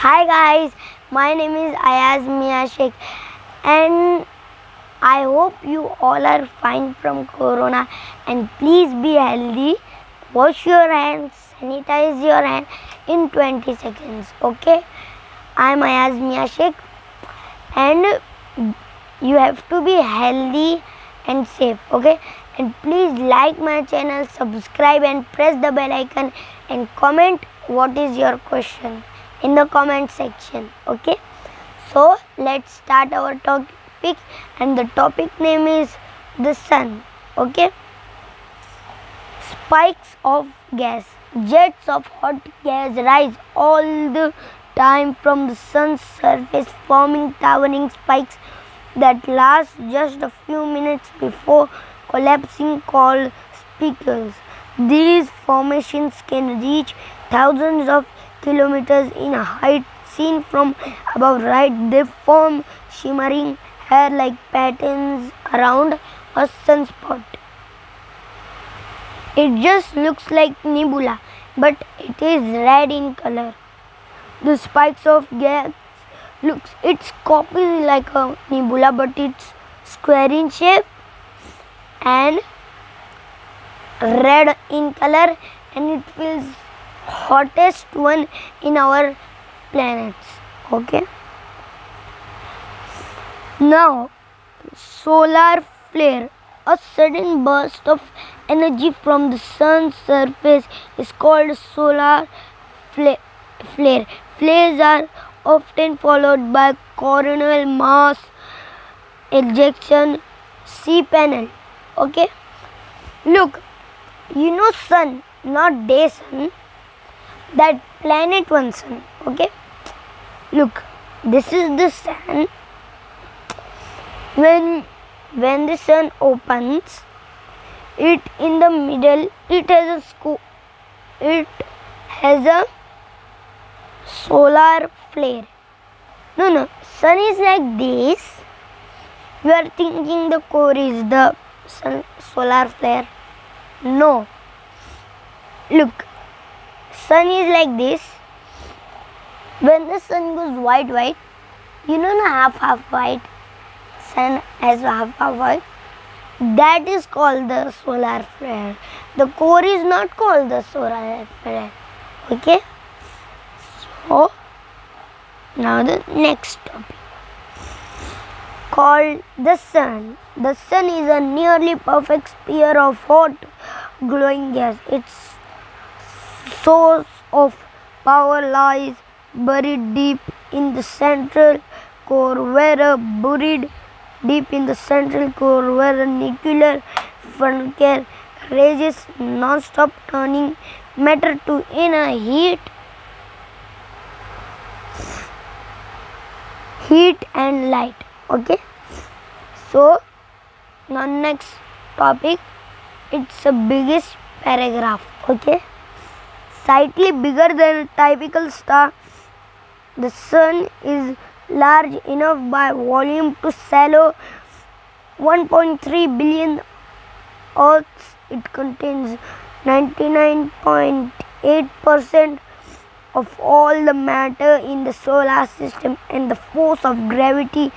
Hi guys, my name is Ayaz Mia Sheikh and I hope you all are fine from Corona and please be healthy. Wash your hands, sanitize your hand in 20 seconds. Okay, I'm Ayaz Mia Sheikh and you have to be healthy and safe. Okay, and please like my channel, subscribe and press the bell icon and comment what is your question in the comment section. Okay, so let's start our topic and the topic name is the sun. Okay, spikes of gas, jets of hot gas rise all the time from the sun's surface, forming towering spikes that last just a few minutes before collapsing, called speckles. These formations can reach thousands of kilometers in height. Seen from above, right, they form shimmering hair-like patterns around a sunspot. It just looks like nebula, but it is red in color. The spikes of gas it's copies like a nebula, but it's square in shape and red in color, and it feels hottest one in our planets. Okay, now solar flare, a sudden burst of energy from the sun's surface, is called solar flare. Flares are often followed by coronal mass ejection. See panel. Okay, look, sun, not day sun, that planet one sun. Okay, look, this is the sun. When the sun opens, it in the middle, it has a solar flare. No, sun is like this. You are thinking the core is the sun solar flare. No, look, sun is like this. When the sun goes white, half white, sun has half white, that is called the solar flare. The core is not called the solar flare. Okay, so now the next topic, called the sun. The sun is a nearly perfect sphere of hot glowing gas. Its source of power lies buried deep in the central core, where a nuclear frontier rages non-stop, turning matter to inner heat and light. Okay, so now next topic, it's the biggest paragraph. Okay, slightly bigger than a typical star, the sun is large enough by volume to swallow 1.3 billion Earths. It contains 99.8% of all the matter in the solar system, and the force of gravity,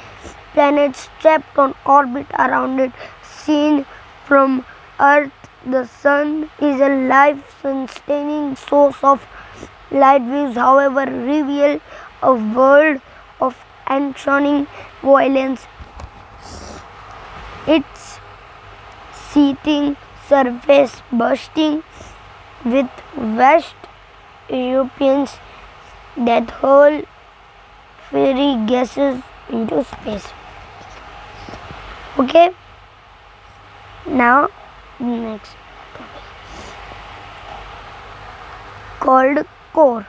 planets trapped on orbit around it. Seen from Earth, the sun is a life-sustaining source of light. Waves, however, reveal a world of astonishing violence. Its seething surface bursting with vast eruptions that hurl fiery gases into space. Okay, now next topic, called core.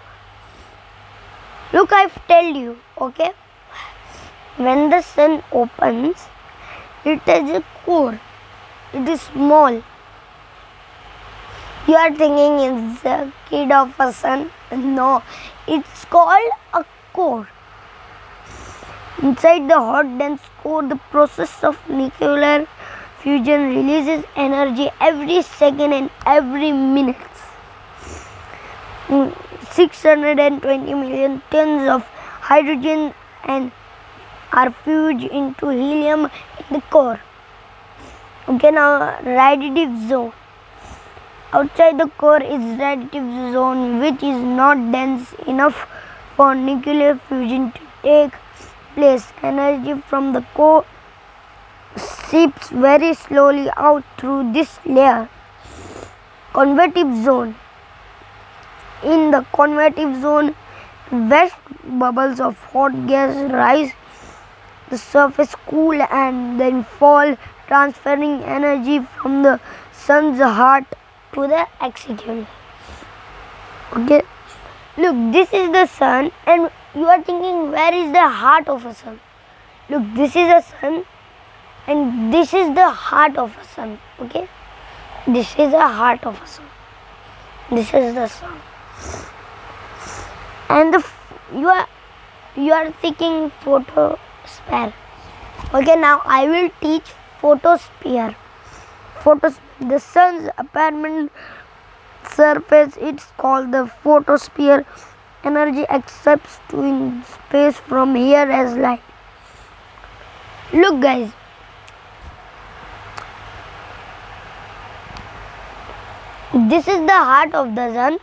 Look, I've told you. Okay, when the sun opens, it has a core. It is small. You are thinking it's a kid of a sun. No, it's called a core. Inside the hot dense core, the process of nuclear fusion releases energy every second and every minute. 620 million tons of hydrogen and are fused into helium in the core. Okay, now radiative zone. Outside the core is radiative zone, which is not dense enough for nuclear fusion to take place. Energy from the core seeps very slowly out through this layer. Convective zone. In the convective zone, vast bubbles of hot gas rise, the surface cool and then fall, transferring energy from the sun's heart to the exoplanet. Okay, look, this is the sun, and you are thinking, where is the heart of a sun? Look, this is a sun, and this is the heart of a sun. Okay, this is the heart of a sun. This is the sun, and you are thinking photosphere. Okay, now I will teach photosphere. The sun's apparent surface, it's called the photosphere. Energy accepts to in space from here as light. Look, guys, this is the heart of the sun,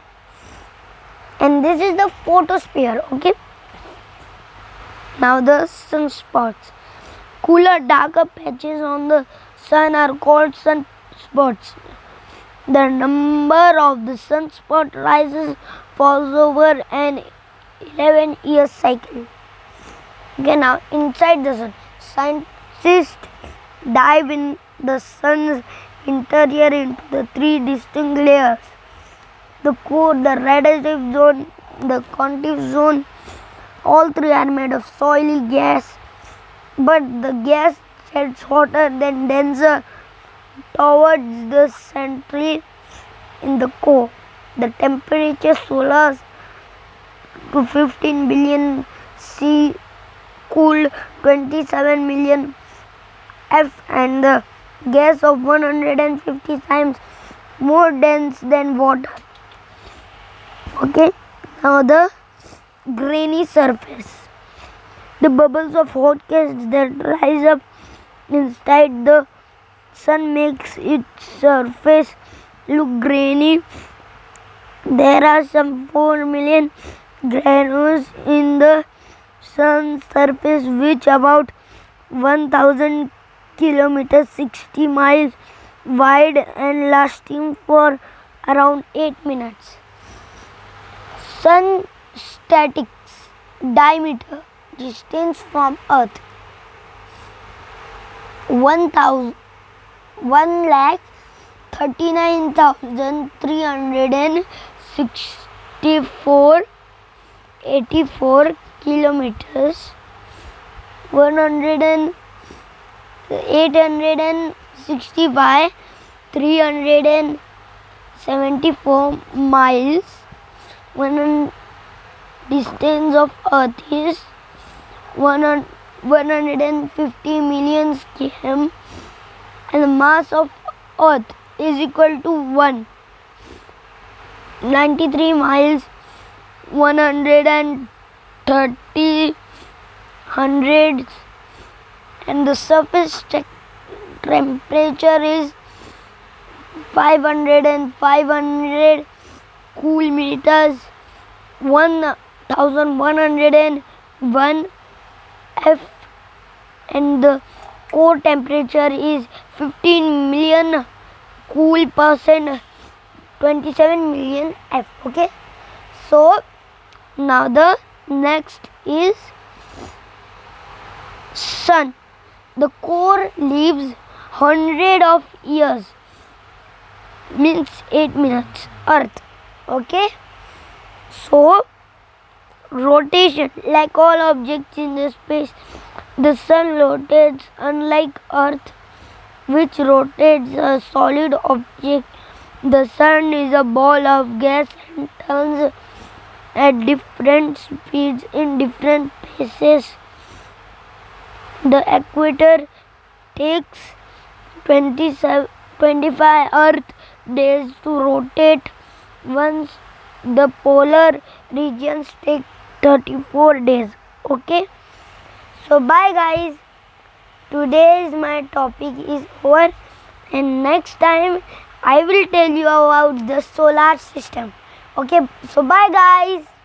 and this is the photosphere. Okay, now the sunspots. Cooler, darker patches on the sun are called sunspots. The number of the sunspot rises falls over an 11-year cycle. Okay, now inside the sun, scientists dive in the sun's interior into the three distinct layers: the core, the radiative zone, the convective zone. All three are made of soily gas, but the gas gets hotter than denser towards the center in the core. The temperature soars to 15 billion C, cool 27 million F, and the gas of 150 times more dense than water. Okay, now the grainy surface. The bubbles of hot gas that rise up inside the sun makes its surface look grainy. There are some 4 million granules in the sun's surface, which about 1000 kilometers, 60 miles wide and lasting for around 8 minutes. Sun statics diameter, distance from Earth, 1,39,364 kilometers, 865 374 miles. One distance of Earth is 150 million km, and the mass of Earth is equal to 93 miles, 130 hundreds, and the surface temperature is 500 cool meters, 1101 F, and the core temperature is 15 million cool percent, 27 million F. Okay, so now the next is sun. The core lives 100 of years, means 8 minutes. Earth. Okay, so rotation. Like all objects in the space, the sun rotates. Unlike Earth, which rotates a solid object, the sun is a ball of gas and turns at different speeds in different places. The equator takes 25 Earth days to rotate. Once the polar regions take 34 days. Okay, so bye guys. Today's my topic is over, and next time I will tell you about the solar system. Okay, so bye guys.